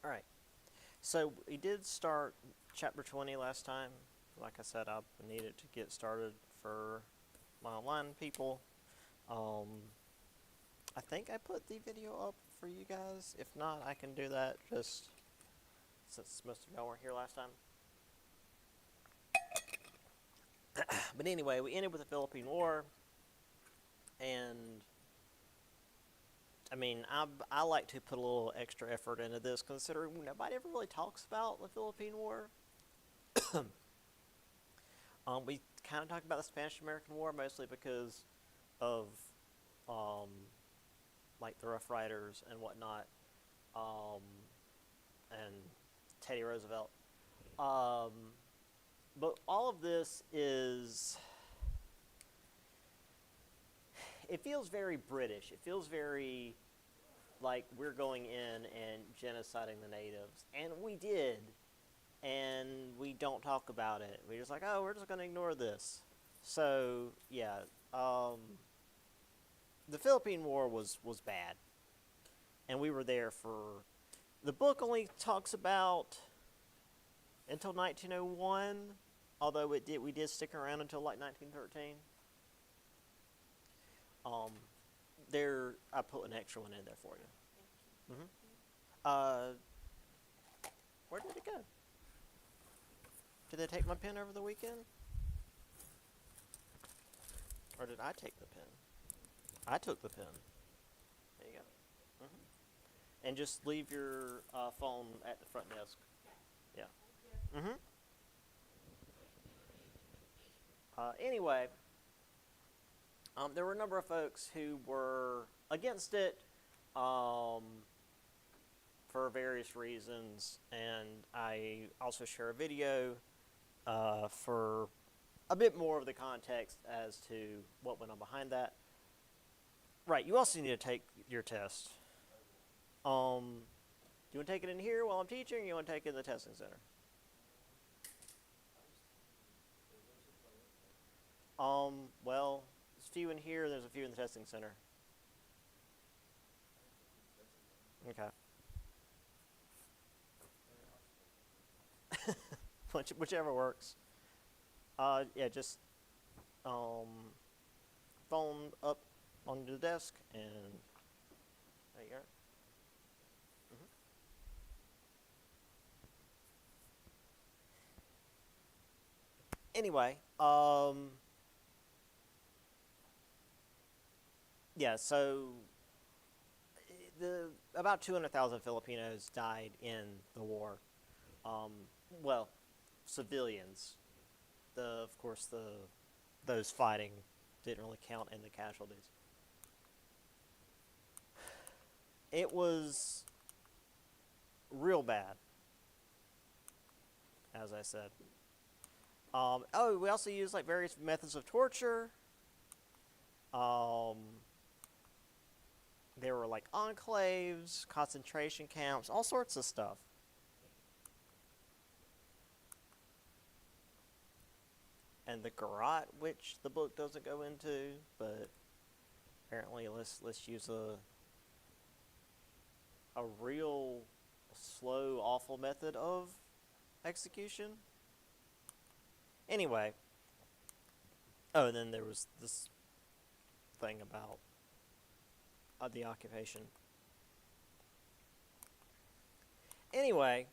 All right. So we did start chapter 20 last time. Like I said, I needed to get started for my online people. I think I put the video up for you guys. If not, I can do that just since most of y'all weren't here last time. But anyway, we ended with the Philippine War, and I mean, I like to put a little extra effort into this, considering nobody ever really talks about the Philippine War. We kind of talked about the Spanish-American War mostly because of um, like the Rough Riders and whatnot, um, and Teddy Roosevelt. Um, but all of this it feels very British. It feels very like we're going in and genociding the natives. And we did. And we don't talk about it. We're just like, oh, we're just going to ignore this. So, yeah. The Philippine War was bad. And we were there for... The book only talks about until 1901. Although we did stick around until like 1913. I put an extra one in there for you. Where did it go? Did they take my pen over the weekend? Or did I take the pen? I took the pen. There you go. And just leave your phone at the front desk. Yeah. Anyway, there were a number of folks who were against it for various reasons, and I also share a video for a bit more of the context as to what went on behind that. Right, you also need to take your test. Do you want to take it in here while I'm teaching, or you want to take it in the testing center? Well, there's a few in here, there's a few in the testing center. Okay. Whichever works. Yeah, just phone up on the desk, and there you go. Anyway, yeah, so about 200,000 Filipinos died in the war. Well, civilians. Of course, those fighting didn't really count in the casualties. It was real bad, as I said. We also used like various methods of torture. There were like enclaves, concentration camps, all sorts of stuff. And the garrote, which the book doesn't go into, but apparently let's use a real slow, awful method of execution. Anyway, and then there was this thing about the occupation. Anyway,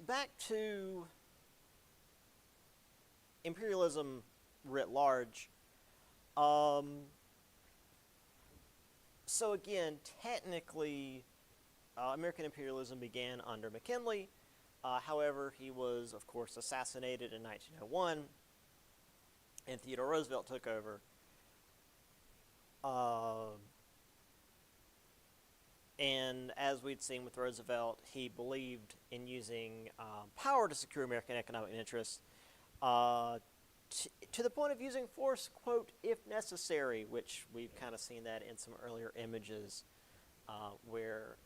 back to imperialism writ large. So again, technically, American imperialism began under McKinley. However, he was, of course, assassinated in 1901, and Theodore Roosevelt took over. And as we'd seen with Roosevelt, he believed in using power to secure American economic interests, to the point of using force, quote, if necessary, which we've kind of seen that in some earlier images where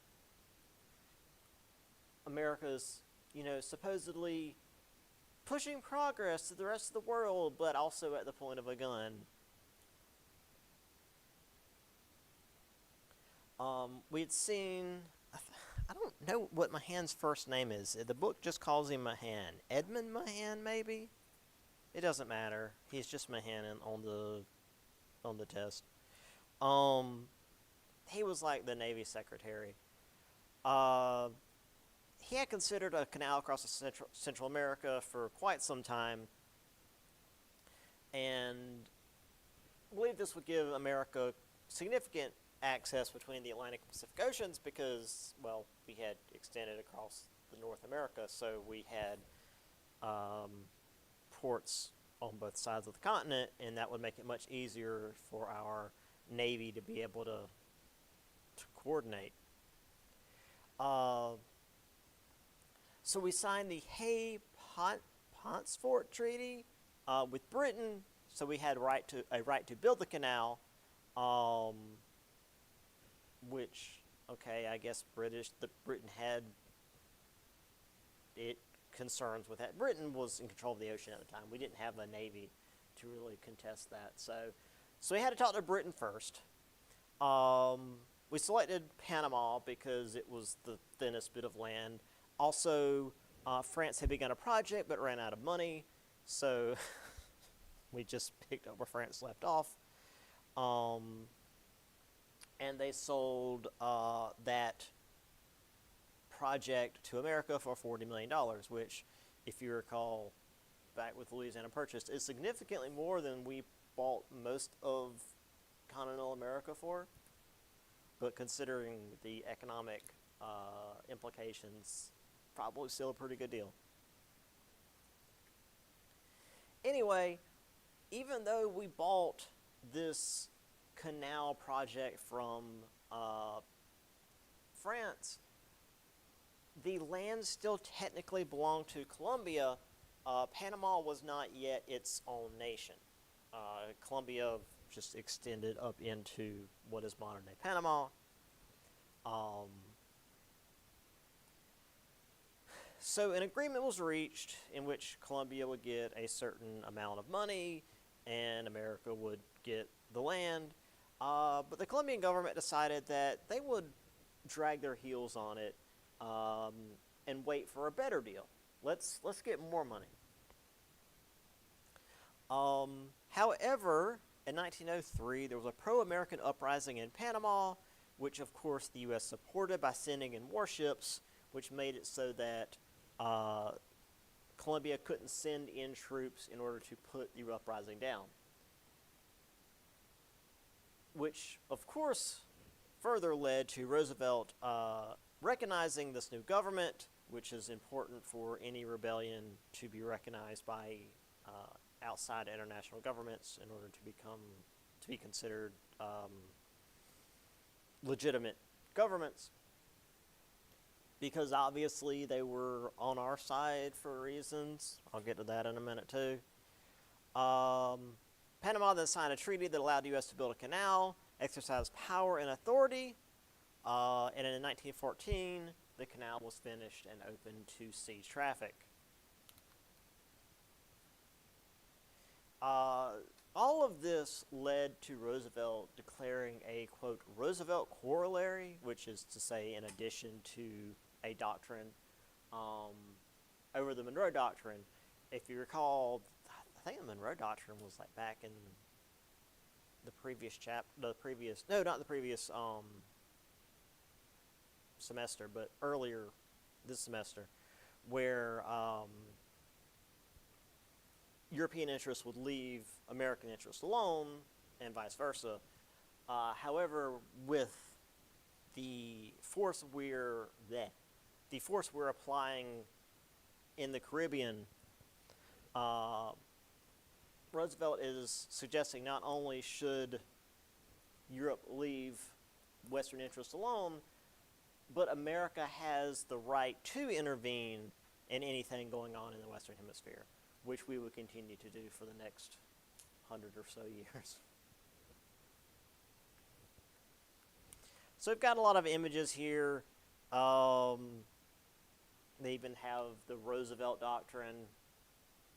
America's, supposedly pushing progress to the rest of the world, but also at the point of a gun. We'd seen a I don't know what Mahan's first name is. The book just calls him Mahan. Edmund Mahan, maybe? It doesn't matter. He's just Mahan on the test. Um, he was like the Navy secretary. Uh, he had considered a canal across Central America for quite some time, and believed this would give America significant access between the Atlantic and Pacific Oceans because, well, we had extended across the North America, so we had ports on both sides of the continent, and that would make it much easier for our Navy to be able to coordinate. So we signed the Hay-Pauncefote Treaty with Britain, so we had a right to build the canal, which, okay, I guess Britain had it concerns with that. Britain was in control of the ocean at the time. We didn't have a navy to really contest that, so we had to talk to Britain first. We selected Panama because it was the thinnest bit of land. Also, France had begun a project but ran out of money, so we just picked up where France left off. And they sold that project to America for $40 million, which, if you recall, back with Louisiana Purchase, is significantly more than we bought most of continental America for. But considering the economic implications, probably still a pretty good deal. Anyway, even though we bought this canal project from France, the land still technically belonged to Colombia. Panama was not yet its own nation. Colombia just extended up into what is modern-day Panama. So an agreement was reached in which Colombia would get a certain amount of money and America would get the land. But the Colombian government decided that they would drag their heels on it and wait for a better deal. Let's get more money. However, in 1903, there was a pro-American uprising in Panama, which of course the U.S. supported by sending in warships, which made it so that Colombia couldn't send in troops in order to put the uprising down. Which, of course, further led to Roosevelt recognizing this new government, which is important for any rebellion to be recognized by outside international governments in order to be considered legitimate governments. Because obviously they were on our side for reasons. I'll get to that in a minute too. Panama then signed a treaty that allowed the U.S. to build a canal, exercise power and authority, and in 1914, the canal was finished and opened to sea traffic. All of this led to Roosevelt declaring a, quote, Roosevelt Corollary, which is to say, in addition to a doctrine over the Monroe Doctrine. If you recall, I think the Monroe Doctrine was like back in the previous semester, but earlier this semester, where European interests would leave American interests alone, and vice versa. However, with the force we're applying in the Caribbean, Roosevelt is suggesting not only should Europe leave Western interests alone, but America has the right to intervene in anything going on in the Western Hemisphere, which we would continue to do for the next 100 or so years. So we've got a lot of images here. They even have the Roosevelt Doctrine,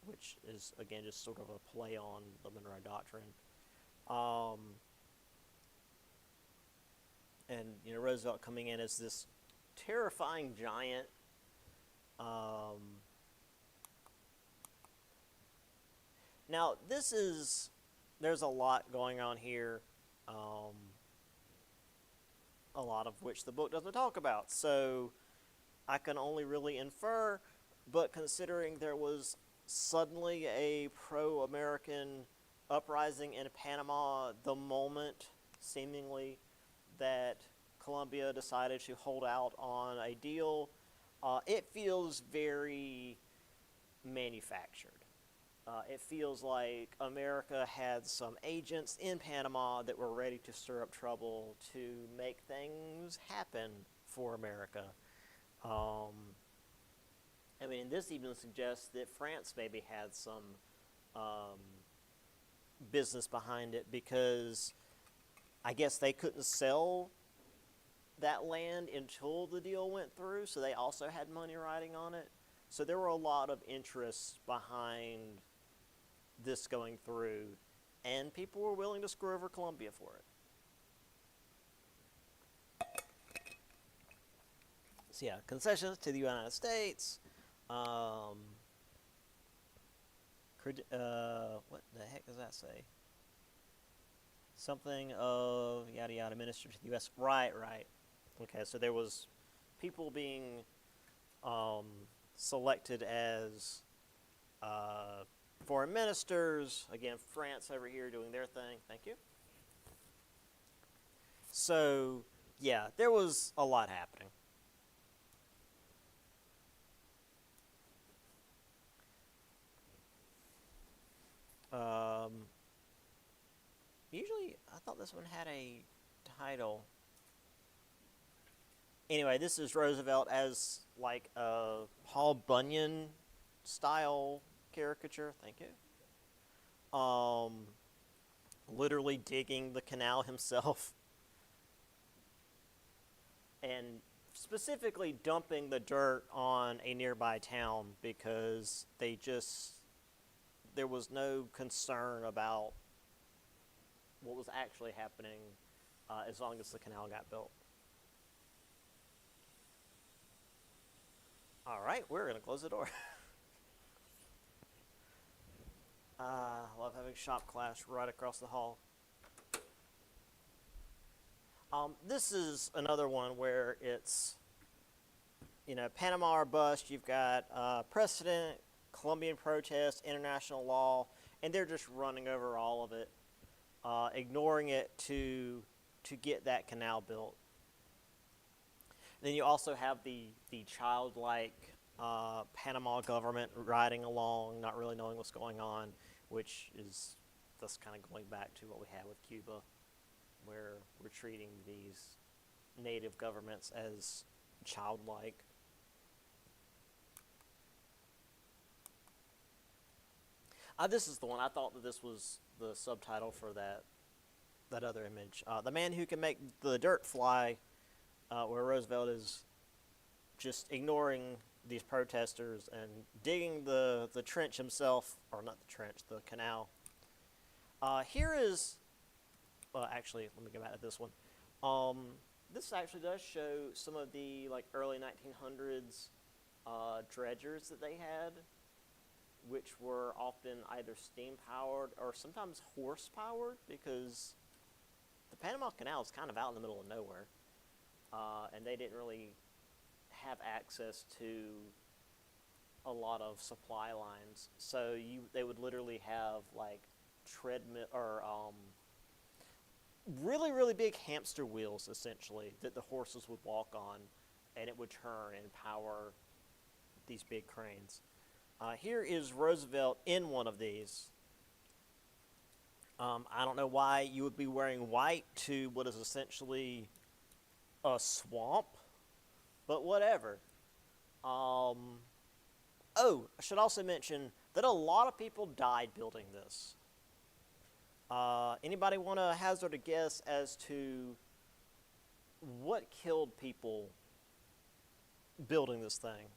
which is, again, just sort of a play on the Monroe Doctrine. And, Roosevelt coming in as this terrifying giant. Um, Now, there's a lot going on here, um, a lot of which the book doesn't talk about. So I can only really infer, but considering there was suddenly a pro American uprising in Panama the moment, seemingly, that Colombia decided to hold out on a deal, it feels very manufactured. It feels like America had some agents in Panama that were ready to stir up trouble to make things happen for America. Um, I mean, this even suggests that France maybe had some um, business behind it because I guess they couldn't sell that land until the deal went through, so they also had money riding on it. So there were a lot of interests behind this going through, and people were willing to screw over Colombia for it. So yeah, concessions to the United States. Um, what the heck does that say? Something of yada yada minister to the U.S. Right, right. Okay, so there was people being um, selected as foreign ministers. Again, France over here doing their thing. Thank you. So, yeah, there was a lot happening. Um, Usually, I thought this one had a title. Anyway, this is Roosevelt as like a Paul Bunyan style caricature. Thank you. Literally digging the canal himself, and specifically dumping the dirt on a nearby town because there was no concern about what was actually happening as long as the canal got built. All right, we're going to close the door. Love having shop class right across the hall. This is another one where it's, Panama or bust. You've got precedent, Colombian protest, international law, and they're just running over all of it, ignoring it to get that canal built. Then you also have the childlike Panama government riding along, not really knowing what's going on, which is that's kind of going back to what we had with Cuba, where we're treating these native governments as childlike. This is the one. I thought that this was the subtitle for that other image. The man who can make the dirt fly, where Roosevelt is just ignoring these protesters and digging the trench himself, or not the trench, the canal. Here is, well, actually, let me go back to this one. This actually does show some of the early 1900s dredgers that they had, which were often either steam powered or sometimes horse powered, because the Panama Canal is kind of out in the middle of nowhere, and they didn't really have access to a lot of supply lines. So they would literally have treadmill or really, really big hamster wheels, essentially, that the horses would walk on, and it would turn and power these big cranes. Here is Roosevelt in one of these. I don't know why you would be wearing white to what is essentially a swamp, but whatever. Oh, I should also mention that a lot of people died building this. Anybody want to hazard a guess as to what killed people building this thing?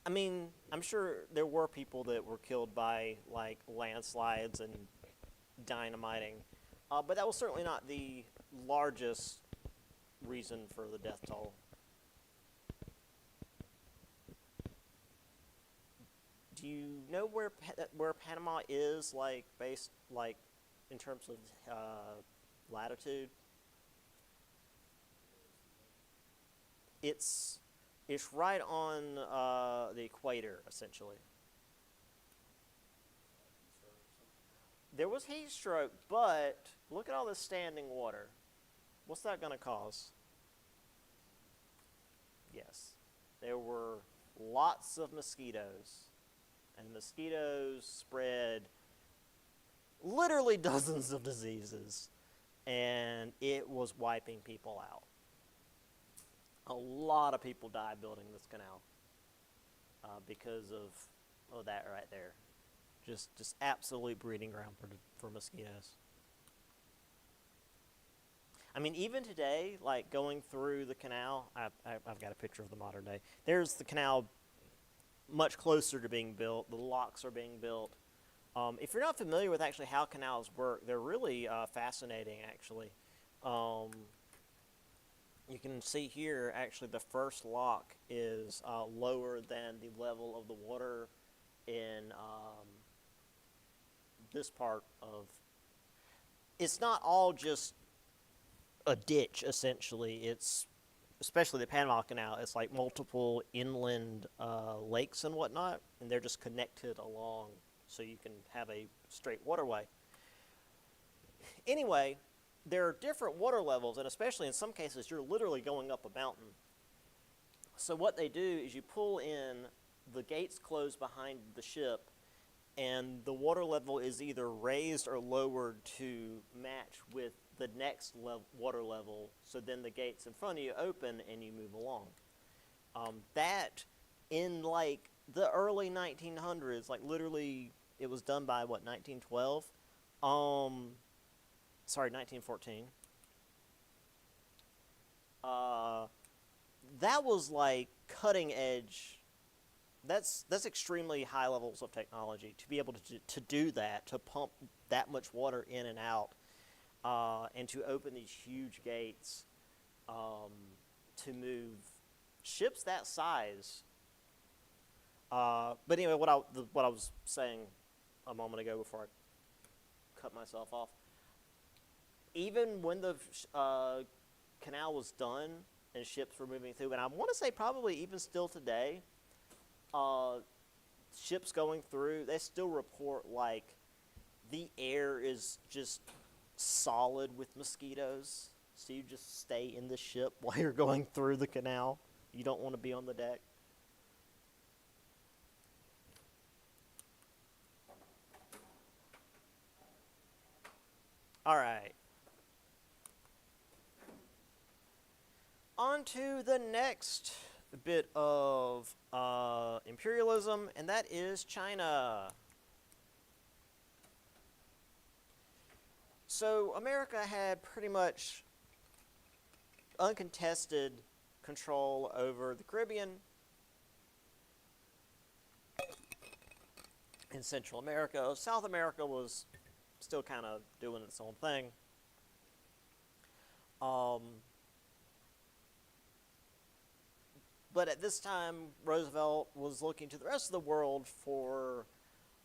I mean, I'm sure there were people that were killed by landslides and dynamiting, but that was certainly not the largest reason for the death toll. Do you know where Panama is, like based like in terms of latitude? It's it's right on the equator, essentially. There was heat stroke, but look at all this standing water. What's that going to cause? Yes, there were lots of mosquitoes, and mosquitoes spread literally dozens of diseases, and it was wiping people out. A lot of people died building this canal because of that right there. Just absolute breeding ground for mosquitoes. I mean, even today, like going through the canal, I've got a picture of the modern day. There's the canal much closer to being built. The locks are being built. If you're not familiar with actually how canals work, they're really fascinating, actually. Um, you can see here, actually, the first lock is lower than the level of the water in this part of. It's not all just a ditch, essentially. It's especially the Panama Canal. It's like multiple inland lakes and whatnot, and they're just connected along, so you can have a straight waterway. Anyway, there are different water levels, and especially in some cases, you're literally going up a mountain. So what they do is you pull in, the gates close behind the ship, and the water level is either raised or lowered to match with the next water level, so then the gates in front of you open and you move along. That, in like the early 1900s, like literally, it was done by what, 1912? Sorry, 1914. That was like cutting edge. That's extremely high levels of technology to be able to do that, to pump that much water in and out, and to open these huge gates to move ships that size. But anyway, what I was saying a moment ago before I cut myself off, even when the canal was done and ships were moving through, and I want to say probably even still today, ships going through, they still report like the air is just solid with mosquitoes. So you just stay in the ship while you're going through the canal. You don't want to be on the deck. All right. On to the next bit of imperialism, and that is China. So America had pretty much uncontested control over the Caribbean and Central America. South America was still kind of doing its own thing. But at this time, Roosevelt was looking to the rest of the world for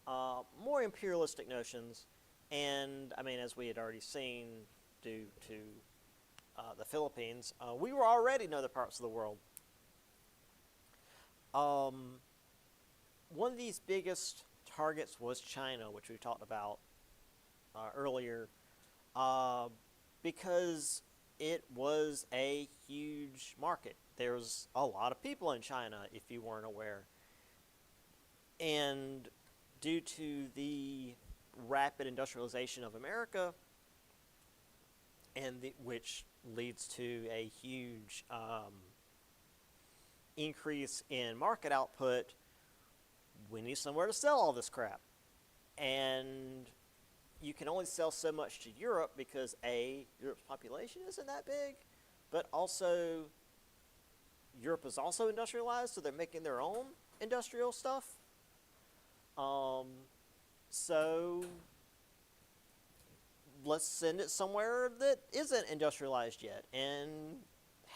more imperialistic notions. And, I mean, as we had already seen due to the Philippines, we were already in other parts of the world. One of these biggest targets was China, which we talked about earlier, because it was a huge market. There's a lot of people in China, if you weren't aware. And due to the rapid industrialization of America, and which leads to a huge increase in market output, we need somewhere to sell all this crap. And you can only sell so much to Europe because A, Europe's population isn't that big, but also Europe is also industrialized, so they're making their own industrial stuff. So let's send it somewhere that isn't industrialized yet. And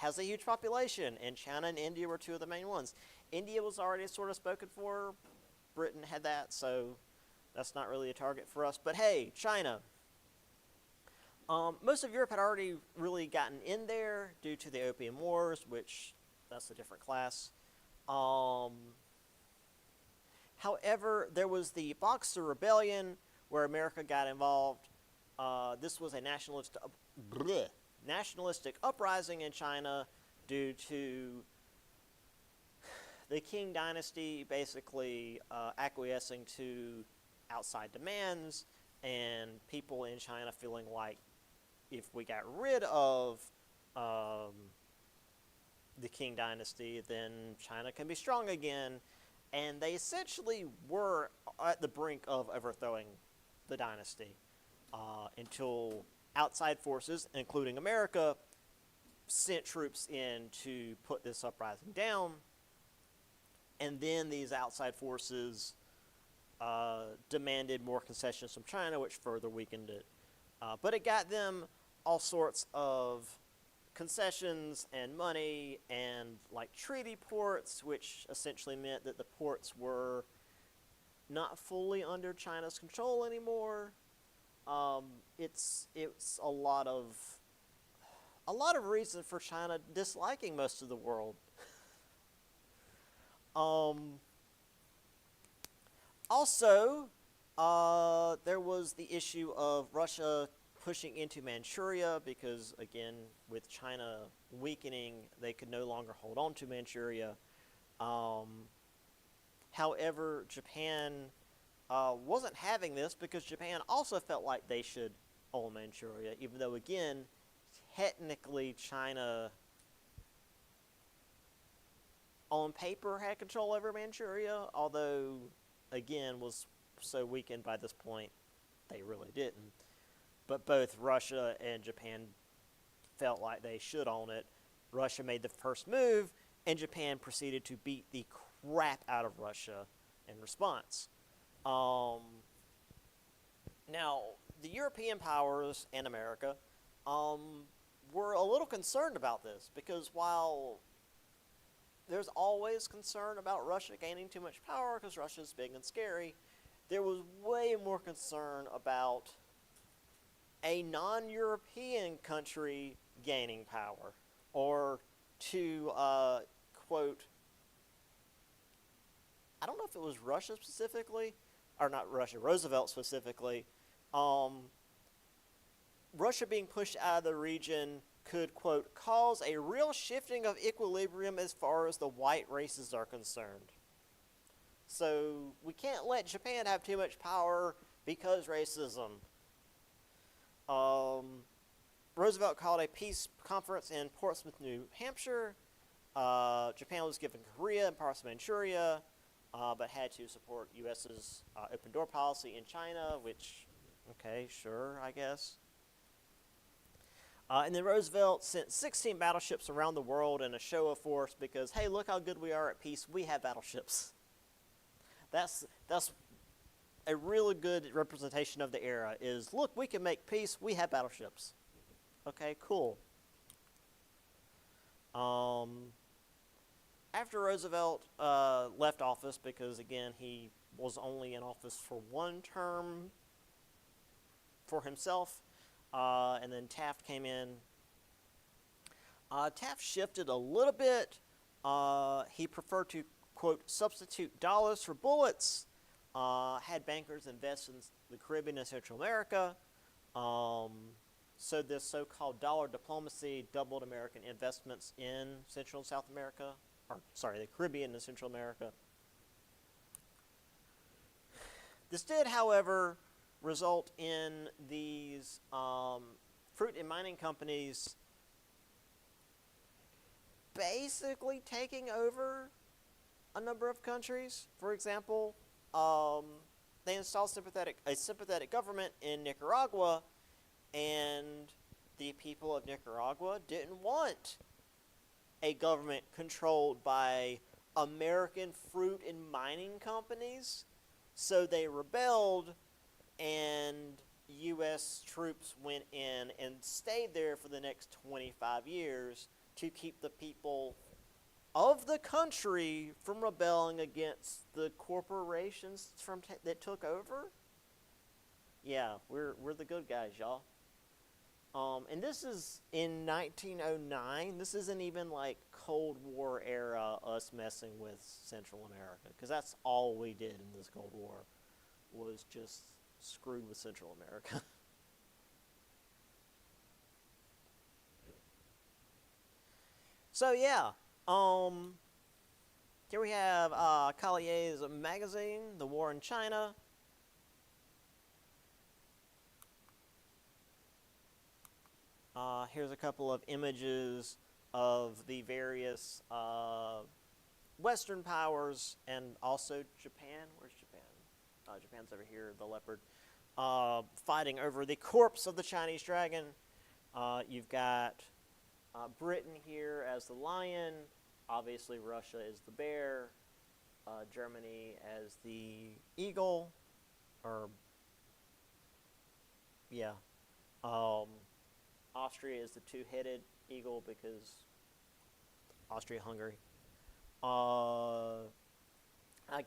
has a huge population, and China and India were two of the main ones. India was already sort of spoken for. Britain had that, so that's not really a target for us. But hey, China. Most of Europe had already really gotten in there due to the Opium Wars, which that's a different class. However, there was the Boxer Rebellion where America got involved. This was a nationalistic uprising in China due to the Qing dynasty basically acquiescing to outside demands, and people in China feeling like if we got rid of the Qing dynasty, then China can be strong again. And they essentially were at the brink of overthrowing the dynasty until outside forces, including America, sent troops in to put this uprising down. And then these outside forces demanded more concessions from China, which further weakened it. But it got them all sorts of concessions and money and like treaty ports, which essentially meant that the ports were not fully under China's control anymore. It's a lot of reason for China disliking most of the world. Also, there was the issue of Russia pushing into Manchuria because, again, with China weakening, they could no longer hold on to Manchuria. However, Japan wasn't having this because Japan also felt like they should own Manchuria, even though, again, technically China on paper had control over Manchuria, although, again, was so weakened by this point, they really didn't. But both Russia and Japan felt like they should own it. Russia made the first move, and Japan proceeded to beat the crap out of Russia in response. Now, the European powers and America were a little concerned about this because while there's always concern about Russia gaining too much power because Russia's big and scary, there was way more concern about a non-European country gaining power, or to quote, I don't know if it was Russia specifically, or not Russia, Roosevelt specifically, Russia being pushed out of the region could, quote, cause a real shifting of equilibrium as far as the white races are concerned. So we can't let Japan have too much power because racism. Roosevelt called a peace conference in Portsmouth, New Hampshire. Japan was given Korea and parts of Manchuria, but had to support U.S.'s open door policy in China, which, okay, sure, I guess. And then Roosevelt sent 16 battleships around the world in a show of force because, hey, look how good we are at peace. We have battleships. That's a really good representation of the era is, look, we can make peace. We have battleships. Okay, cool. After Roosevelt left office, because, again, he was only in office for one term for himself, and then Taft came in. Taft shifted a little bit. He preferred to, quote, substitute dollars for bullets, had bankers invest in the Caribbean and Central America. So this so-called dollar diplomacy doubled American investments in Central and South America, the Caribbean and Central America. This did, however, result in these fruit and mining companies basically taking over a number of countries. For example, they installed a sympathetic government in Nicaragua, and the people of Nicaragua didn't want a government controlled by American fruit and mining companies, so they rebelled, and U.S. troops went in and stayed there for the next 25 years to keep the people of the country from rebelling against the corporations that took over. Yeah, we're the good guys, y'all. And this is in 1909. This isn't even like Cold War era us messing with Central America, because that's all we did in this Cold War was just screwed with Central America. So yeah, here we have Collier's magazine, The War in China. Here's a couple of images of the various Western powers and also Japan. Where's Japan? Japan's over here, the leopard. Fighting over the corpse of the Chinese dragon. You've got Britain here as the lion. Obviously, Russia is the bear. Germany as the eagle. Or, yeah. Austria is the two-headed eagle because Austria-Hungary. I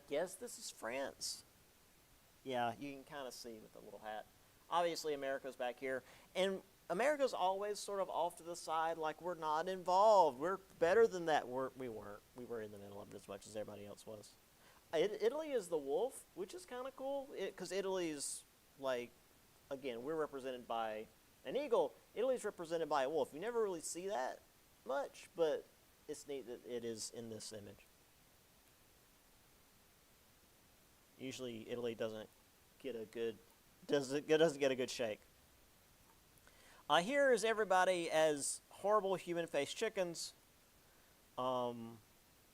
guess this is France. Yeah, you can kind of see with the little hat. Obviously, America's back here. And America's always sort of off to the side, like we're not involved. We're better than that. We weren't. We were in the middle of it as much as everybody else was. Italy is the wolf, which is kind of cool, because Italy's, like, again, we're represented by an eagle. Italy's represented by a wolf. You never really see that much, but it's neat that it is in this image. Usually Italy doesn't get a good shake. Here is everybody as horrible human-faced chickens.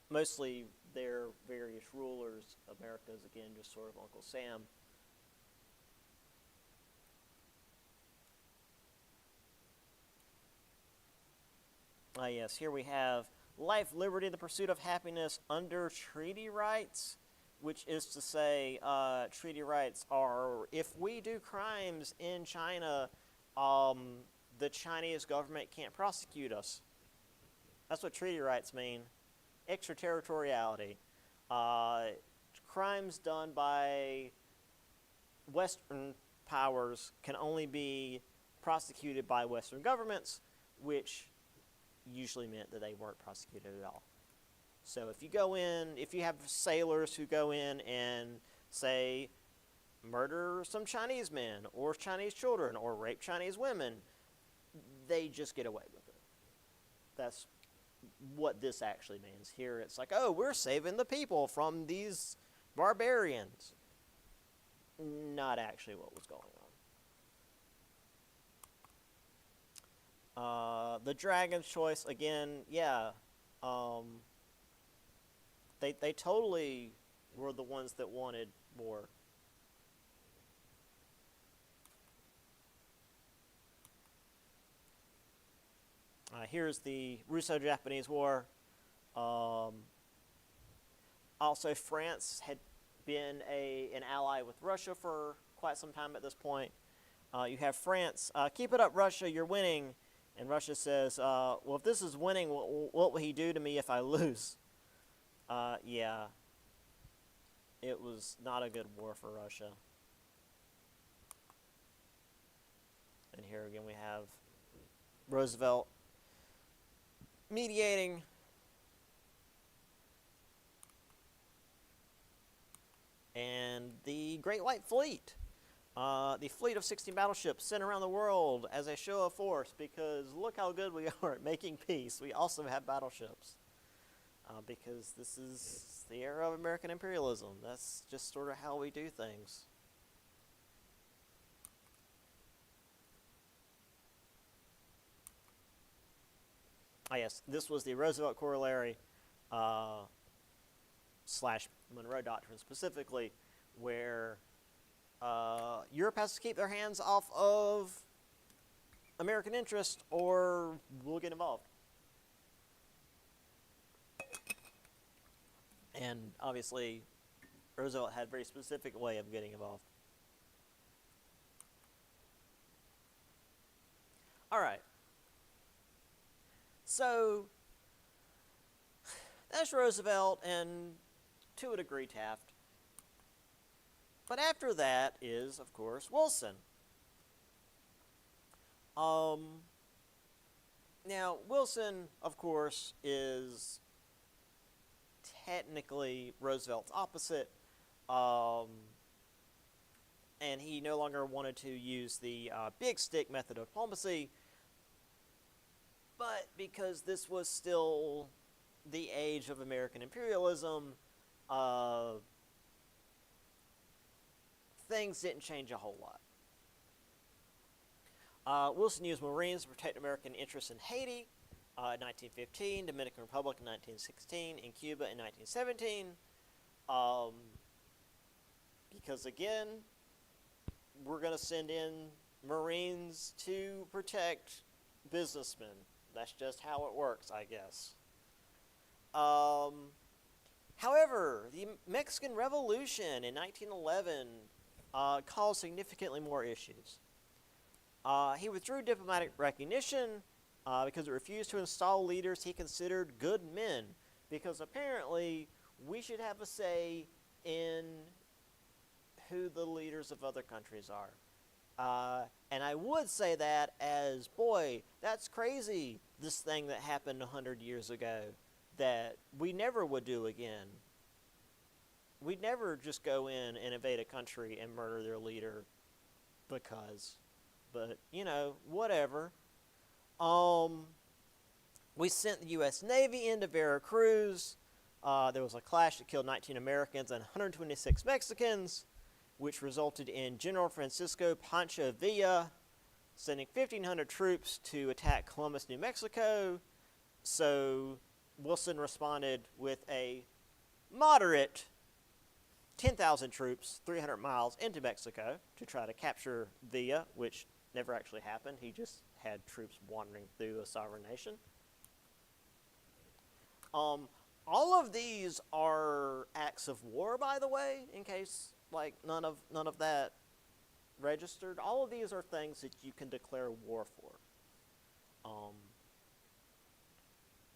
Mostly their various rulers. America's, again, just sort of Uncle Sam. Yes, here we have life, liberty, the pursuit of happiness under treaty rights, which is to say, treaty rights are, if we do crimes in China, the Chinese government can't prosecute us. That's what treaty rights mean. Extraterritoriality. Crimes done by Western powers can only be prosecuted by Western governments, which usually meant that they weren't prosecuted at all. So if you have sailors who go in and, say, murder some Chinese men or Chinese children or rape Chinese women, they just get away with it. That's what this actually means. Here it's like, oh, we're saving the people from these barbarians. Not actually what was going on. The Dragon's Choice, again, yeah. They totally were the ones that wanted more. Here's the Russo-Japanese War. Also, France had been an ally with Russia for quite some time at this point. You have France, keep it up, Russia, you're winning. And Russia says, well, if this is winning, what will he do to me if I lose? Yeah. It was not a good war for Russia. And here again we have Roosevelt mediating. And the Great White Fleet. The fleet of 16 battleships sent around the world as a show of force, because look how good we are at making peace. We also have battleships. Because this is the era of American imperialism. That's just sort of how we do things. Yes, this was the Roosevelt Corollary / Monroe Doctrine specifically, where Europe has to keep their hands off of American interest or we'll get involved. And obviously, Roosevelt had a very specific way of getting involved. All right. So that's Roosevelt and, to a degree, Taft. But after that is, of course, Wilson. Now, Wilson, of course, is technically Roosevelt's opposite, and he no longer wanted to use the big stick method of diplomacy, but because this was still the age of American imperialism, things didn't change a whole lot. Wilson used Marines to protect American interests in Haiti in 1915, Dominican Republic in 1916, and Cuba in 1917. Because again, we're going to send in Marines to protect businessmen. That's just how it works, I guess. However, the Mexican Revolution in 1911 caused significantly more issues. He withdrew diplomatic recognition because it refused to install leaders he considered good men, because apparently we should have a say in who the leaders of other countries are. And I would say that as, boy, that's crazy, this thing that happened 100 years ago that we never would do again. We'd never just go in and invade a country and murder their leader because. But, you know, whatever. We sent the U.S. Navy into Veracruz. There was a clash that killed 19 Americans and 126 Mexicans, which resulted in General Francisco Pancho Villa sending 1,500 troops to attack Columbus, New Mexico. So Wilson responded with a moderate 10,000 troops 300 miles into Mexico to try to capture Villa, which never actually happened. He just had troops wandering through a sovereign nation. All of these are acts of war, by the way, in case like none of that registered. All of these are things that you can declare war for.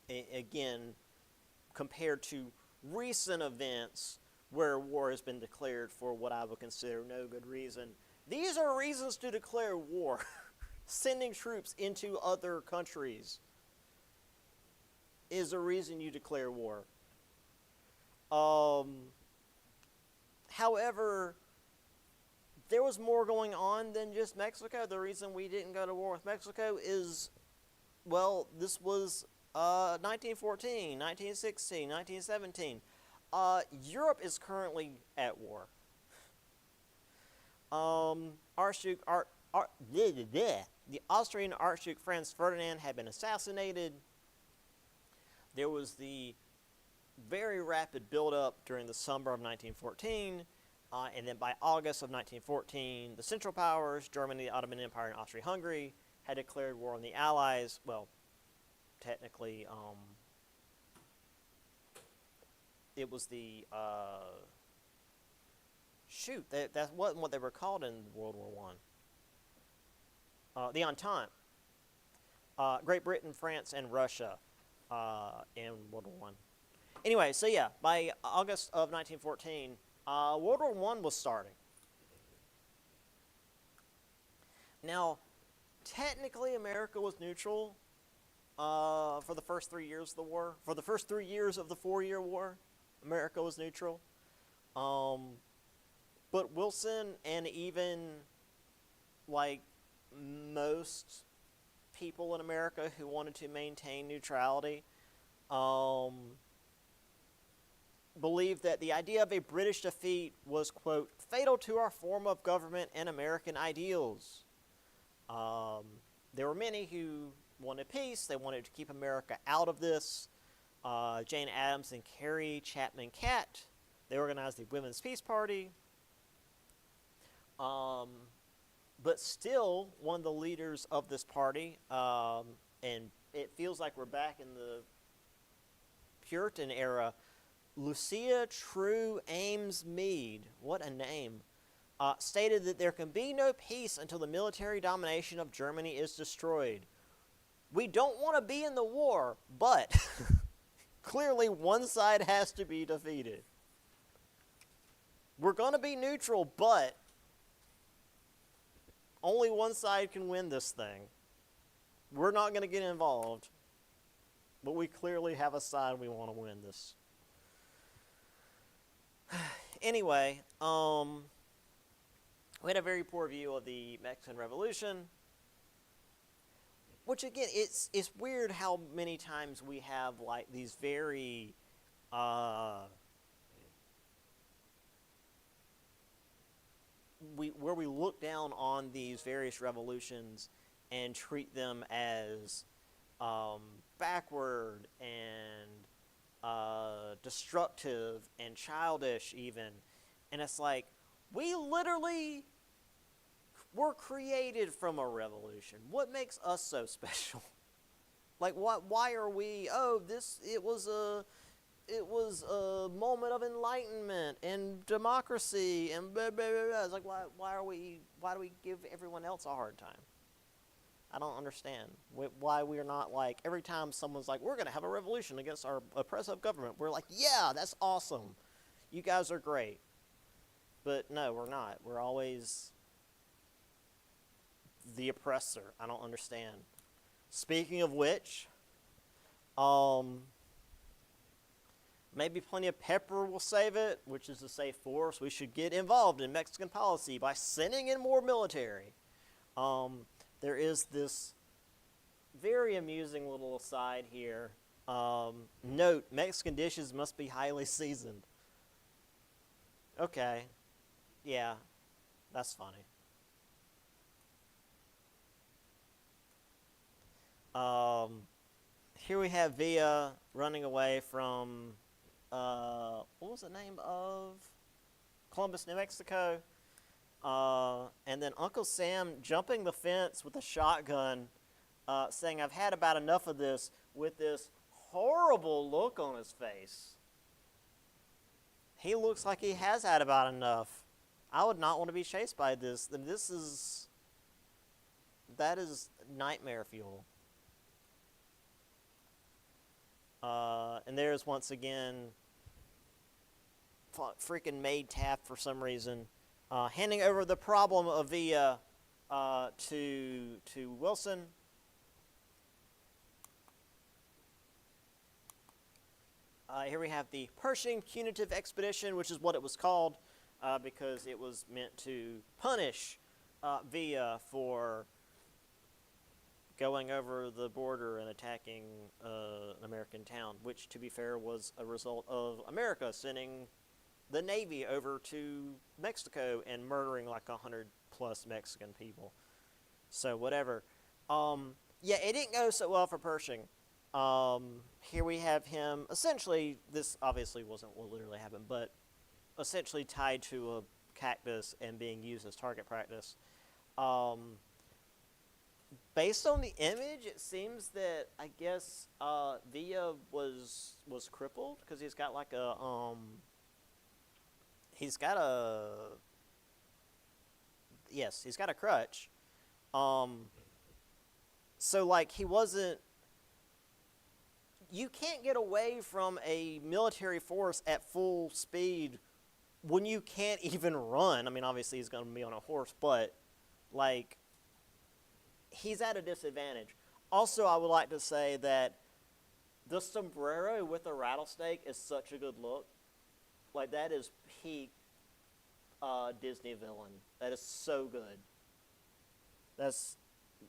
Again, compared to recent events where war has been declared for what I would consider no good reason, these are reasons to declare war. Sending troops into other countries is a reason you declare war. However, there was more going on than just Mexico. The reason we didn't go to war with Mexico is, well, this was 1914, 1916, 1917. Europe is currently at war. The Austrian Archduke Franz Ferdinand had been assassinated. There was the very rapid buildup during the summer of 1914, and then by August of 1914, the Central Powers, Germany, the Ottoman Empire, and Austria-Hungary, had declared war on the Allies. Well, technically, it was the that wasn't what they were called in World War I. The Entente. Great Britain, France, and Russia in World War I. Anyway, so yeah, by August of 1914, World War I was starting. Now, technically, America was neutral for the first 3 years of the war. For the first 3 years of the 4-year war, America was neutral. But Wilson and even, like, most people in America who wanted to maintain neutrality believed that the idea of a British defeat was, quote, fatal to our form of government and American ideals. There were many who wanted peace. They wanted to keep America out of this. Jane Addams and Carrie Chapman Catt, they organized the Women's Peace Party. But still, one of the leaders of this party, and it feels like we're back in the Puritan era, Lucia True Ames Mead, what a name, stated that there can be no peace until the military domination of Germany is destroyed. We don't want to be in the war, but clearly one side has to be defeated. We're going to be neutral, but only one side can win this thing. We're not going to get involved, but we clearly have a side we want to win this. Anyway, we had a very poor view of the Mexican Revolution, which again, it's weird how many times we have like these very where we look down on these various revolutions and treat them as backward and destructive and childish even. And it's like, we literally were created from a revolution. What makes us so special? Like, why are we, it was a moment of enlightenment and democracy and blah, blah, blah, blah. It's like, why do we give everyone else a hard time? I don't understand why we're not like, every time someone's like, we're going to have a revolution against our oppressive government, we're like, yeah, that's awesome. You guys are great. But no, we're not. We're always the oppressor. I don't understand. Speaking of which, maybe Plenty of Pepper will save it, which is a safe force. We should get involved in Mexican policy by sending in more military. There is this very amusing little aside here. Note, Mexican dishes must be highly seasoned. Okay. Yeah, that's funny. Here we have Villa running away from, what was the name of? Columbus, New Mexico. And then Uncle Sam jumping the fence with a shotgun, saying, I've had about enough of this, with this horrible look on his face. He looks like he has had about enough. I would not want to be chased by this. That is nightmare fuel. And there's once again freaking Maid Taft for some reason, handing over the problem of Villa to Wilson. Here we have the Pershing Punitive Expedition, which is what it was called, because it was meant to punish Villa for going over the border and attacking an American town, which, to be fair, was a result of America sending the Navy over to Mexico and murdering like 100+ Mexican people. So whatever. Yeah, it didn't go so well for Pershing. Here we have him, essentially, this obviously wasn't what literally happened, but essentially tied to a cactus and being used as target practice. Based on the image, it seems that, I guess, Villa was crippled, because he's got like a, he's got a crutch. So, like, he wasn't, you can't get away from a military force at full speed when you can't even run. I mean, obviously he's going to be on a horse, but, like, he's at a disadvantage. Also, I would like to say that the sombrero with a rattlesnake is such a good look. Like, that is peak Disney villain. That is so good. That's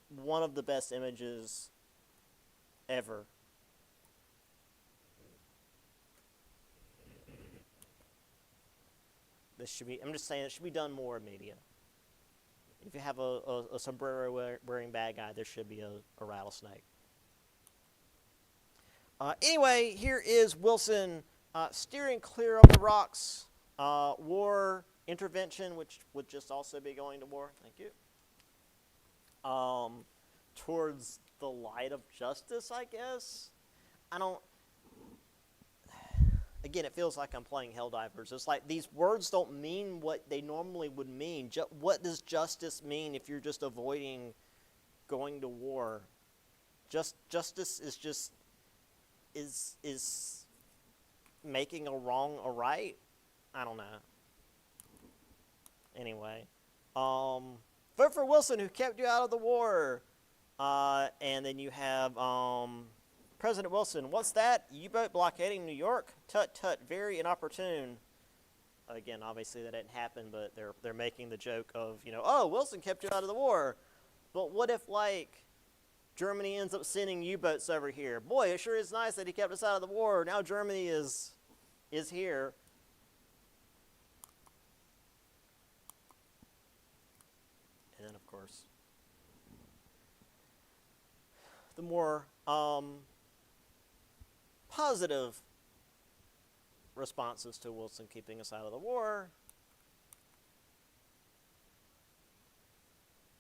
one of the best images ever. This should be, I'm just saying, it should be done more in media. If you have a sombrero wearing bad guy, there should be a rattlesnake. Anyway, here is Wilson steering clear of the rocks. War intervention, which would just also be going to war. Thank you. Towards the light of justice, I guess. Again, it feels like I'm playing Helldivers. It's like these words don't mean what they normally would mean. What does justice mean if you're just avoiding going to war? Justice is just is making a wrong a right. I don't know. Anyway, vote for Wilson, who kept you out of the war. And then you have President Wilson. What's that? U-boat blockading New York? Tut tut, very inopportune. Again, obviously that didn't happen, but they're making the joke of, oh, Wilson kept you out of the war. But what if, like, Germany ends up sending U-boats over here? Boy, it sure is nice that he kept us out of the war. Now Germany is here. And then, of course, the more positive responses to Wilson keeping us out of the war.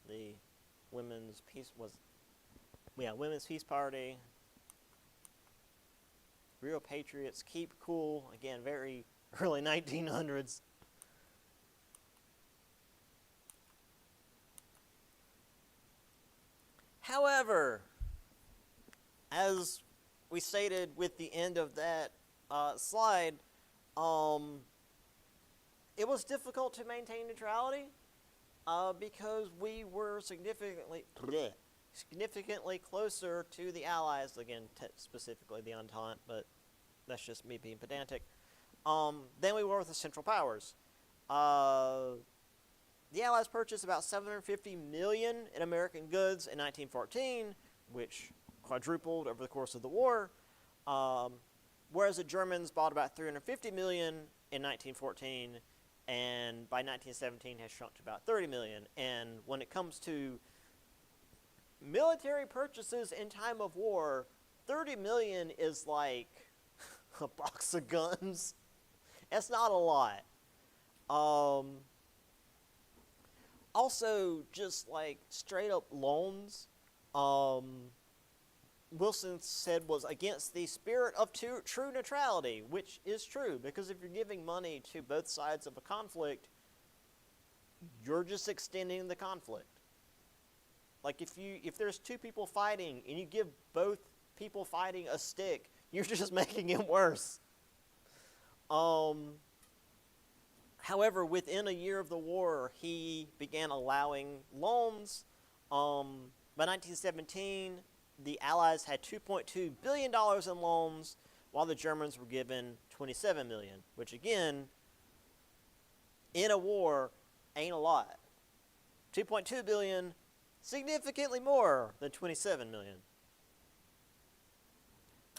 The Women's Peace Party. Real patriots, keep cool. Again, very early 1900s. However, as we stated with the end of that slide, it was difficult to maintain neutrality because we were significantly closer to the Allies, again, specifically the Entente, but that's just me being pedantic, than we were with the Central Powers. The Allies purchased about $750 million in American goods in 1914, which quadrupled over the course of the war, whereas the Germans bought about $350 million in 1914, and by 1917 has shrunk to about $30 million. And when it comes to military purchases in time of war, $30 million is like a box of guns. That's not a lot. Also, just like straight up loans, Wilson said was against the spirit of true neutrality, which is true, because if you're giving money to both sides of a conflict, you're just extending the conflict. Like if there's two people fighting and you give both people fighting a stick, you're just making it worse. However, within a year of the war, he began allowing loans. By 1917, the Allies had $2.2 billion in loans, while the Germans were given $27 million, which again, in a war, ain't a lot. $2.2 billion, significantly more than $27 million.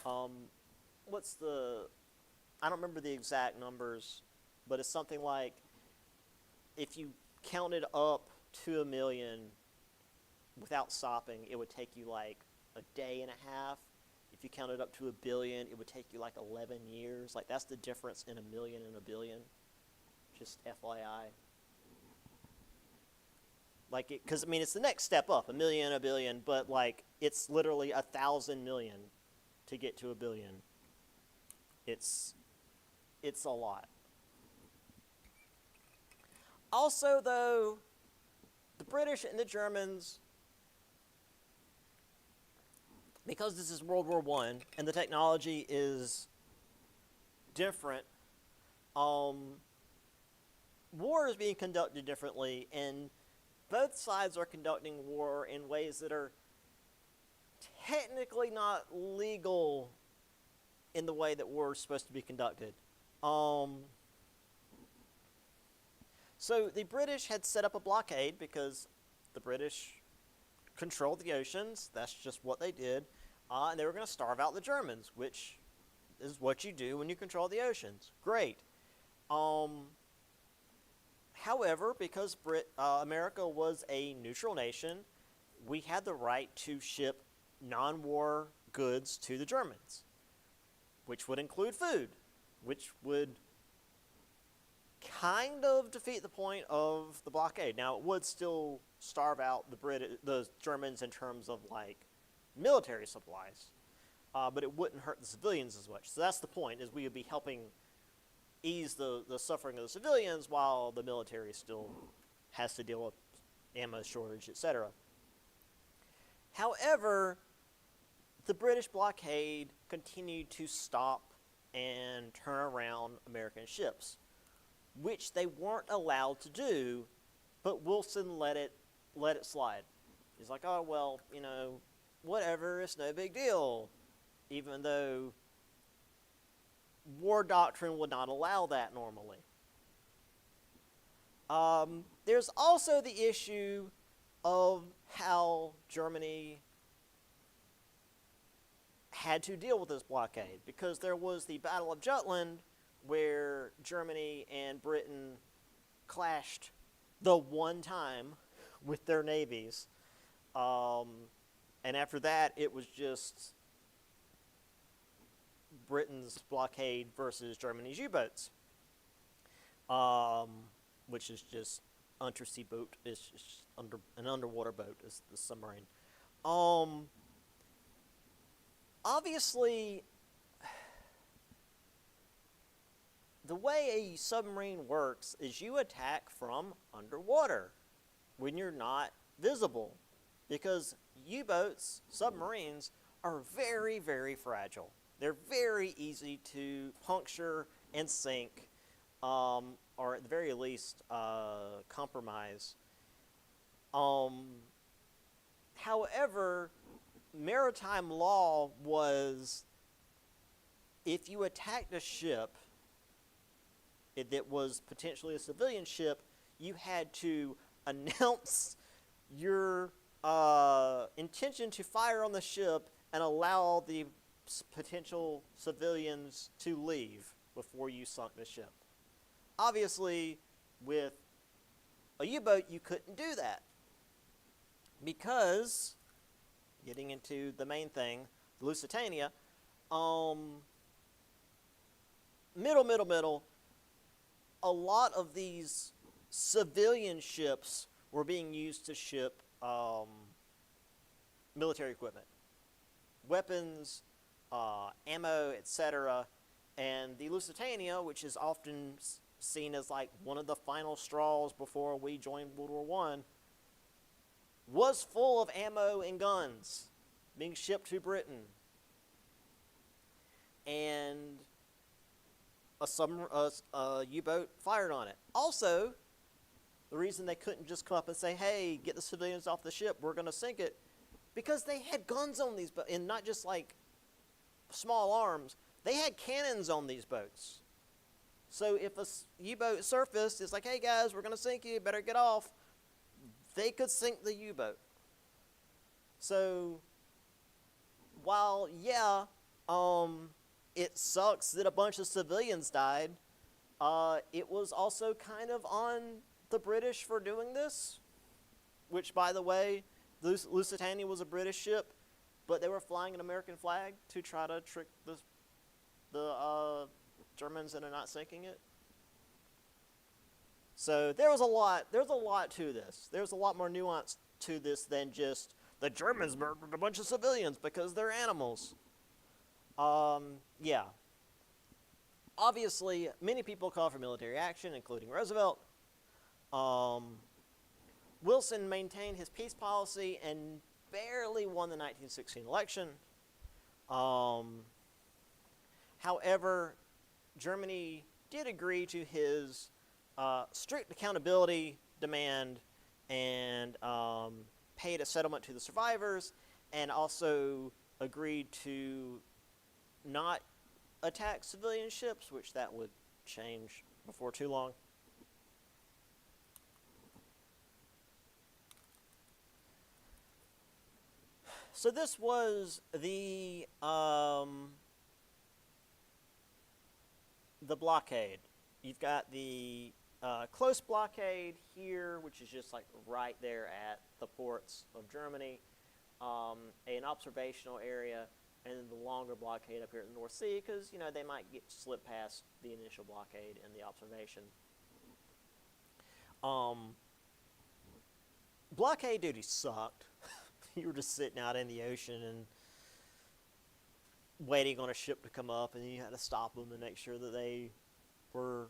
I don't remember the exact numbers, but it's something like, if you counted up to $1 million without stopping, it would take you like a day and a half. If you counted up to $1 billion, it would take you like 11 years. Like, that's the difference in $1 million and $1 billion. Just FYI. Like, because I mean, it's the next step up, $1 million, $1 billion, but like, it's literally 1,000 million to get to $1 billion. It's a lot. Also, though, the British and the Germans, because this is World War I and the technology is different, war is being conducted differently, and both sides are conducting war in ways that are technically not legal in the way that war is supposed to be conducted. So the British had set up a blockade because the British controlled the oceans. That's just what they did. And they were going to starve out the Germans, which is what you do when you control the oceans. Great. However, because America was a neutral nation, we had the right to ship non-war goods to the Germans, which would include food, which would kind of defeat the point of the blockade. Now, it would still starve out the Germans in terms of like military supplies, but it wouldn't hurt the civilians as much. So that's the point, is we would be helping ease the suffering of the civilians while the military still has to deal with ammo shortage, etc. However, the British blockade continued to stop and turn around American ships, which they weren't allowed to do, but Wilson let it slide. He's like, oh, well, whatever, it's no big deal, even though war doctrine would not allow that normally. There's also the issue of how Germany had to deal with this blockade, because there was the Battle of Jutland, where Germany and Britain clashed the one time with their navies. And after that, it was just Britain's blockade versus Germany's U-boats, which is just undersea boat. It's just an underwater boat is the submarine. Obviously, the way a submarine works is you attack from underwater when you're not visible, because U-boats, submarines, are very, very fragile. They're very easy to puncture and sink, or at the very least, compromise. However, maritime law was, if you attacked a ship that was potentially a civilian ship, you had to announce your intention to fire on the ship and allow the potential civilians to leave before you sunk the ship. Obviously, with a U-boat, you couldn't do that, because, getting into the main thing, the Lusitania, a lot of these civilian ships were being used to ship military equipment, weapons, ammo, etc. And the Lusitania, which is often seen as like one of the final straws before we joined World War I, was full of ammo and guns being shipped to Britain. And a U-boat fired on it. Also, the reason they couldn't just come up and say, hey, get the civilians off the ship, we're going to sink it, because they had guns on these boats, and not just like small arms. They had cannons on these boats. So if a U-boat surfaced, it's like, hey guys, we're going to sink you, better get off. They could sink the U-boat. So, while, yeah, it sucks that a bunch of civilians died, it was also kind of on the British for doing this, which, by the way, the Lusitania was a British ship, but they were flying an American flag to try to trick the Germans into not sinking it. So there's a lot to this. There's a lot more nuance to this than just the Germans murdered a bunch of civilians because they're animals. Yeah. Obviously, many people call for military action, including Roosevelt. Wilson maintained his peace policy and barely won the 1916 election. However, Germany did agree to his strict accountability demand and paid a settlement to the survivors, and also agreed to not attack civilian ships, which that would change before too long. So this was the blockade. You've got the close blockade here, which is just like right there at the ports of Germany, an observational area, and then the longer blockade up here in the North Sea, because they might slip past the initial blockade and the observation. Blockade duty sucked. You were just sitting out in the ocean and waiting on a ship to come up, and you had to stop them to make sure that they were,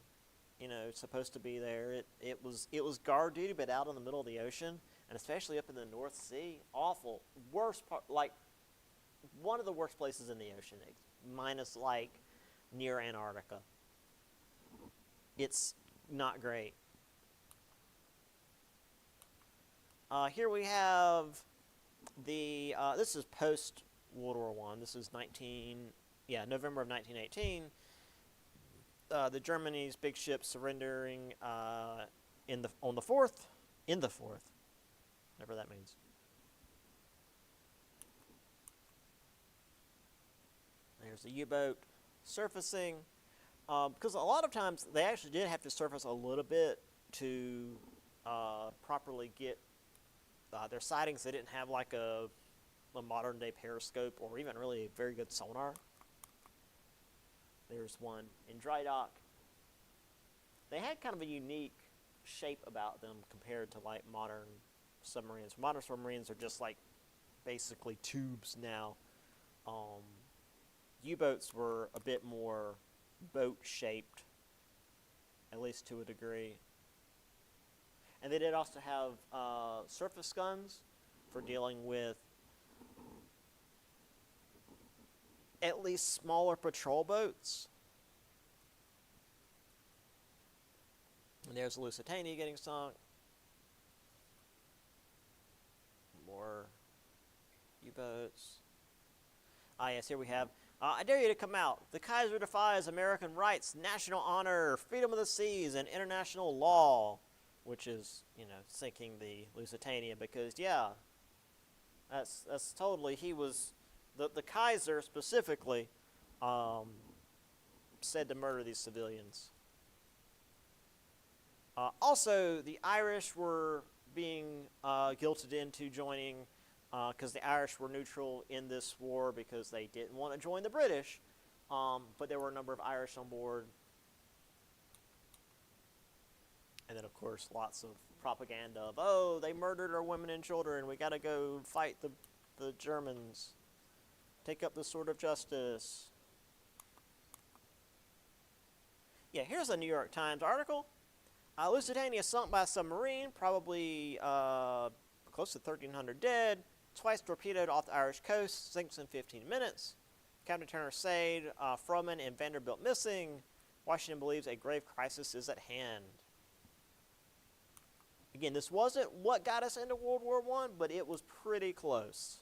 supposed to be there. It was guard duty, but out in the middle of the ocean, and especially up in the North Sea, awful. Worst part, like one of the worst places in the ocean, minus like near Antarctica. It's not great. Here we have this is post World War I. This is November of 1918. The Germany's big ship surrendering in the 4th, whatever that means. There's the U-boat surfacing, because a lot of times they actually did have to surface a little bit to properly get their sightings. They didn't have like a modern day periscope or even really a very good sonar. There's one in dry dock. They had kind of a unique shape about them compared to like modern submarines. Modern submarines are just like basically tubes now. U-boats were a bit more boat shaped, at least to a degree. And they did also have surface guns for dealing with at least smaller patrol boats. And there's the Lusitania getting sunk. More U-boats. Yes, here we have. I dare you to come out. The Kaiser defies American rights, national honor, freedom of the seas, and international law. Which is, sinking the Lusitania because, yeah, that's totally, he was, the Kaiser specifically said to murder these civilians. Also, the Irish were being guilted into joining because the Irish were neutral in this war because they didn't want to join the British, but there were a number of Irish on board. And then, of course, lots of propaganda of, oh, they murdered our women and children, we got to go fight the Germans, take up the sword of justice. Yeah, here's a New York Times article. Lusitania sunk by a submarine, probably close to 1,300 dead, twice torpedoed off the Irish coast, sinks in 15 minutes. Captain Turner said, Froman and Vanderbilt missing. Washington believes a grave crisis is at hand. Again, this wasn't what got us into World War I, but it was pretty close.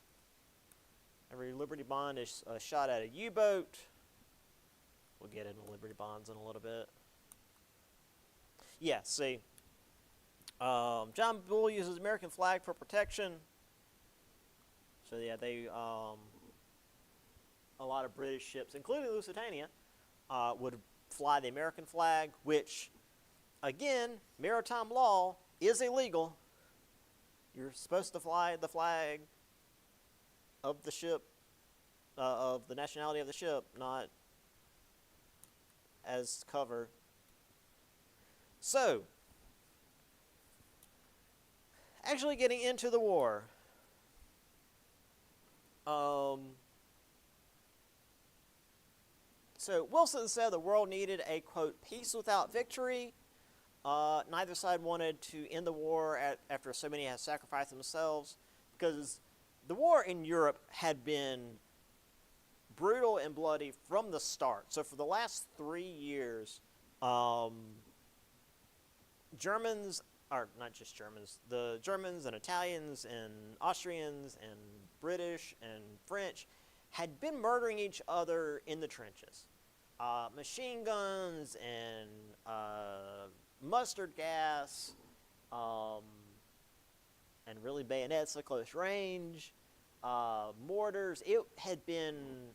Every Liberty Bond is shot at a U-boat. We'll get into Liberty Bonds in a little bit. Yeah, see. John Bull uses American flag for protection. So, yeah, a lot of British ships, including Lusitania, would fly the American flag, which, again, maritime law is illegal. You're supposed to fly the flag of the ship, of the nationality of the ship, not as cover. So, actually getting into the war. So Wilson said the world needed a, quote, peace without victory. Neither side wanted to end the war after so many had sacrificed themselves, because the war in Europe had been brutal and bloody from the start. So for the last 3 years, Germans, or not just Germans, the Germans and Italians and Austrians and British and French had been murdering each other in the trenches. Machine guns and mustard gas, and really bayonets at close range, mortars. It had been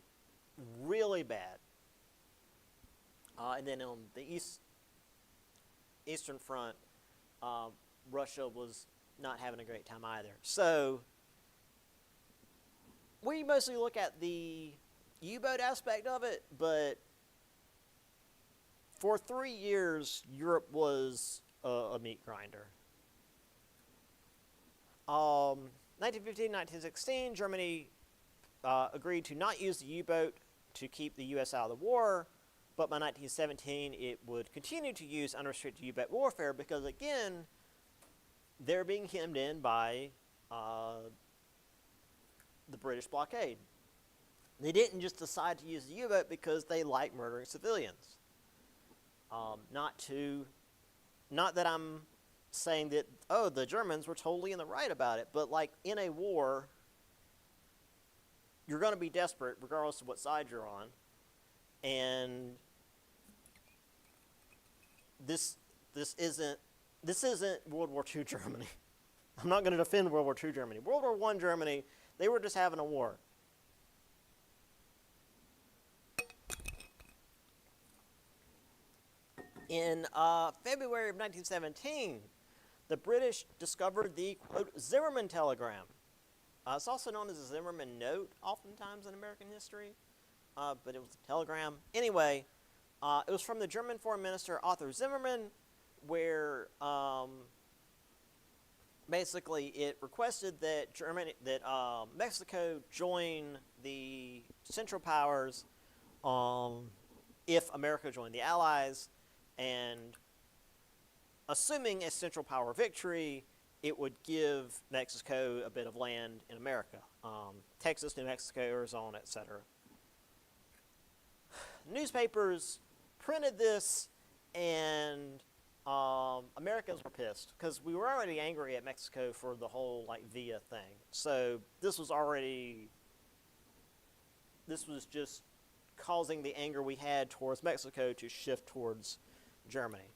really bad. And then on the Eastern Front, Russia was not having a great time either. So we mostly look at the U-boat aspect of it, but for 3 years, Europe was a meat grinder. 1915, 1916, Germany agreed to not use the U-boat to keep the U.S. out of the war, but by 1917, it would continue to use unrestricted U-boat warfare because, again, they're being hemmed in by the British blockade. They didn't just decide to use the U-boat because they like murdering civilians. Not that I'm saying that, oh, the Germans were totally in the right about it, but like in a war, you're going to be desperate regardless of what side you're on. And this isn't World War II Germany. I'm not going to defend World War II Germany. World War I Germany, they were just having a war. In February of 1917, the British discovered the, quote, Zimmermann telegram. It's also known as a Zimmermann note, oftentimes in American history, but it was a telegram. Anyway, it was from the German Foreign Minister Otto Zimmermann, where basically it requested that Mexico join the Central Powers if America joined the Allies, and assuming a Central Power victory, it would give Mexico a bit of land in America. Texas, New Mexico, Arizona, etc. Newspapers printed this, and Americans were pissed because we were already angry at Mexico for the whole Villa thing. So this was just causing the anger we had towards Mexico to shift towards Germany.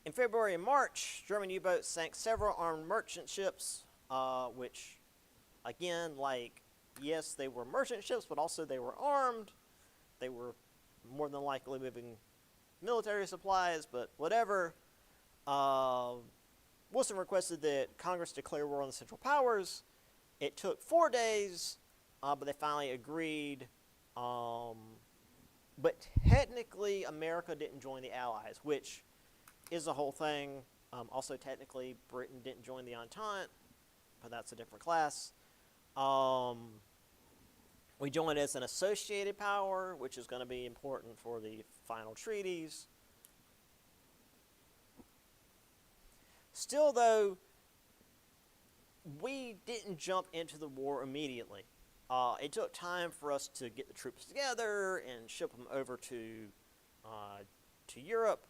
In February and March, German U-boats sank several armed merchant ships, which, again, yes, they were merchant ships, but also they were armed. They were more than likely moving military supplies, but whatever. Wilson requested that Congress declare war on the Central Powers. It took 4 days, but they finally agreed. But technically, America didn't join the Allies, which is the whole thing. Also, technically, Britain didn't join the Entente, but that's a different class. We joined as an associated power, which is going to be important for the final treaties. Still, though, we didn't jump into the war immediately. It took time for us to get the troops together and ship them over to Europe.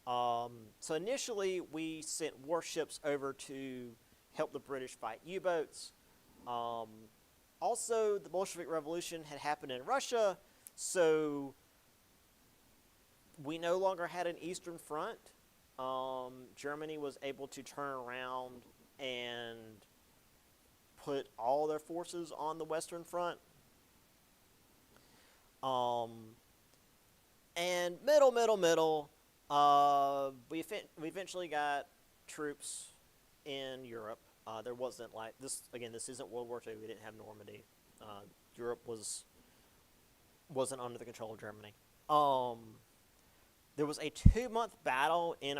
So initially, we sent warships over to help the British fight U-boats. Also, the Bolshevik Revolution had happened in Russia, so we no longer had an Eastern Front. Germany was able to turn around and put all their forces on the Western Front. And middle, we eventually got troops in Europe. There wasn't this, again, this isn't World War II. We didn't have Normandy. Europe wasn't under the control of Germany. There was a 2-month battle in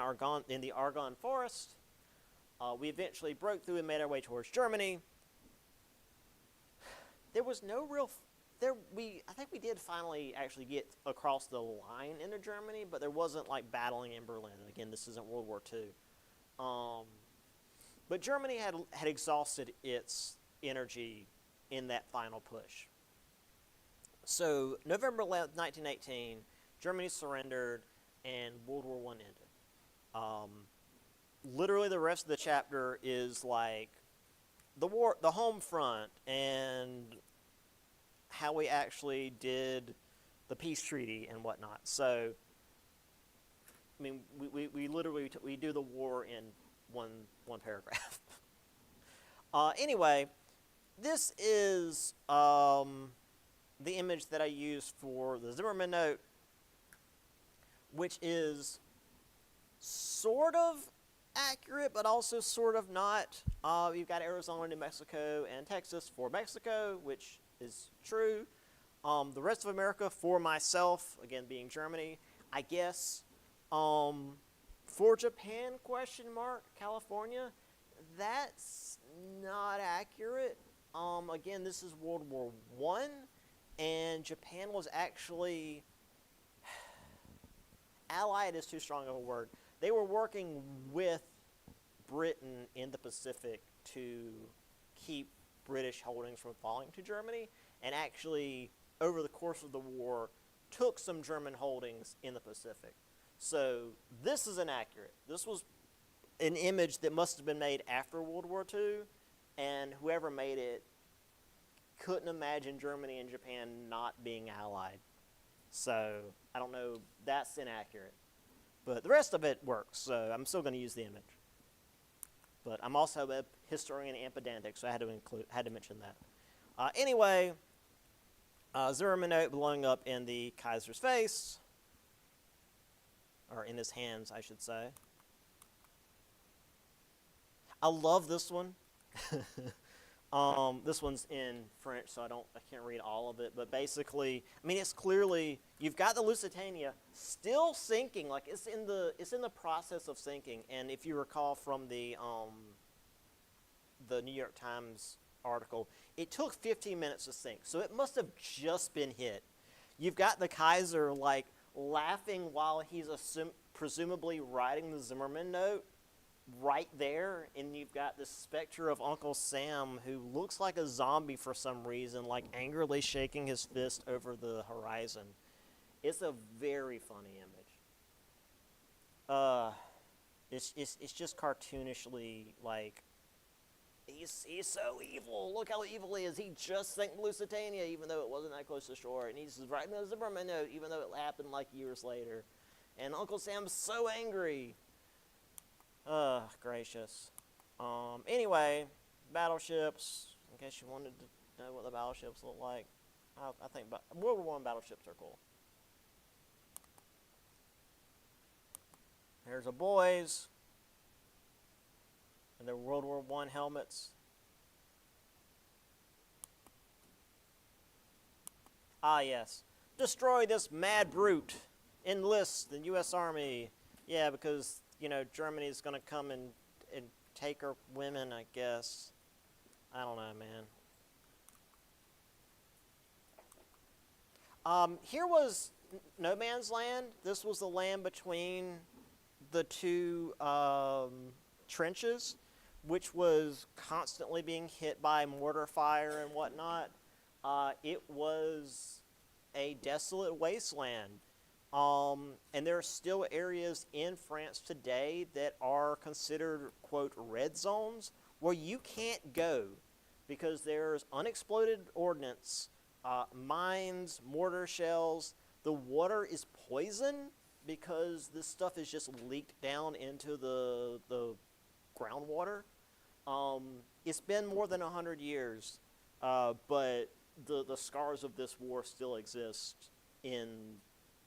the Argonne Forest. We eventually broke through and made our way towards Germany. There was no real... I think we did finally actually get across the line into Germany, but there wasn't battling in Berlin. Again, this isn't World War II. But Germany had exhausted its energy in that final push. So November 11th, 1918, Germany surrendered and World War I ended. Literally the rest of the chapter is the home front, and how we actually did the peace treaty and whatnot. So, I mean, we literally we do the war in one paragraph. Anyway, this is the image that I used for the Zimmermann note, which is sort of accurate, but also sort of not. You've got Arizona, New Mexico, and Texas for Mexico, which is true. The rest of America for myself, again being Germany, I guess. For Japan, California, that's not accurate. Again, this is World War I, and Japan was actually... Allied is too strong of a word. They were working with Britain in the Pacific to keep British holdings from falling to Germany, and actually, over the course of the war, took some German holdings in the Pacific. So this is inaccurate. This was an image that must have been made after World War II, and whoever made it couldn't imagine Germany and Japan not being allied. So I don't know, that's inaccurate. But the rest of it works, so I'm still going to use the image. But I'm also a historian and pedantic, so I had to mention that. Anyway, Zimmermann note blowing up in the Kaiser's face, or in his hands, I should say. I love this one. This one's in French, so I can't read all of it. But basically, I mean, it's clearly you've got the Lusitania still sinking, like it's in the process of sinking. And if you recall from the New York Times article, it took 15 minutes to sink, so it must have just been hit. You've got the Kaiser like laughing while he's presumably writing the Zimmermann note. Right there, and you've got the specter of Uncle Sam, who looks like a zombie for some reason, like angrily shaking his fist over the horizon. It's a very funny image. It's just cartoonishly like he's so evil. Look how evil he is. He just sank the Lusitania, even though it wasn't that close to shore, and he's writing the Zimmermann note, even though it happened like years later. And Uncle Sam's so angry. Gracious. Anyway, battleships, in case you wanted to know what the battleships look like. I think World War I battleships are cool. There's the boys and their World War I helmets. Ah, yes. Destroy this mad brute. Enlist the U.S. Army. Yeah, because Germany's going to come and take our women, I guess. I don't know, man. Here was no man's land. This was the land between the two trenches, which was constantly being hit by mortar fire and whatnot. It was a desolate wasteland. And there are still areas in France today that are considered, quote, red zones, where you can't go because there's unexploded ordnance, mines, mortar shells. The water is poison because this stuff is just leaked down into the groundwater. It's been more than 100 years, but the scars of this war still exist in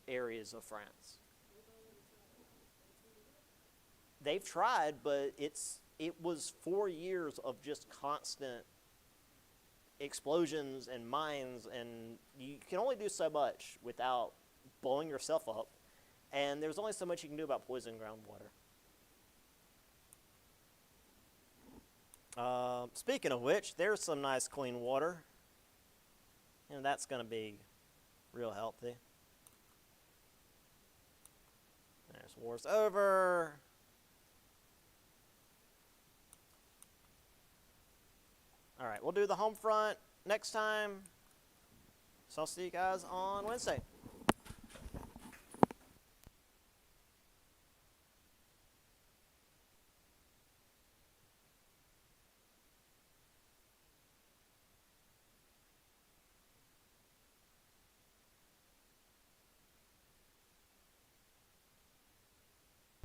areas of France. They've tried, but it was 4 years of just constant explosions and mines, and you can only do so much without blowing yourself up, and there's only so much you can do about poisoned groundwater. Speaking of which, there's some nice clean water, and that's going to be real healthy. There's war's over. All right, we'll do the home front next time. So I'll see you guys on Wednesday.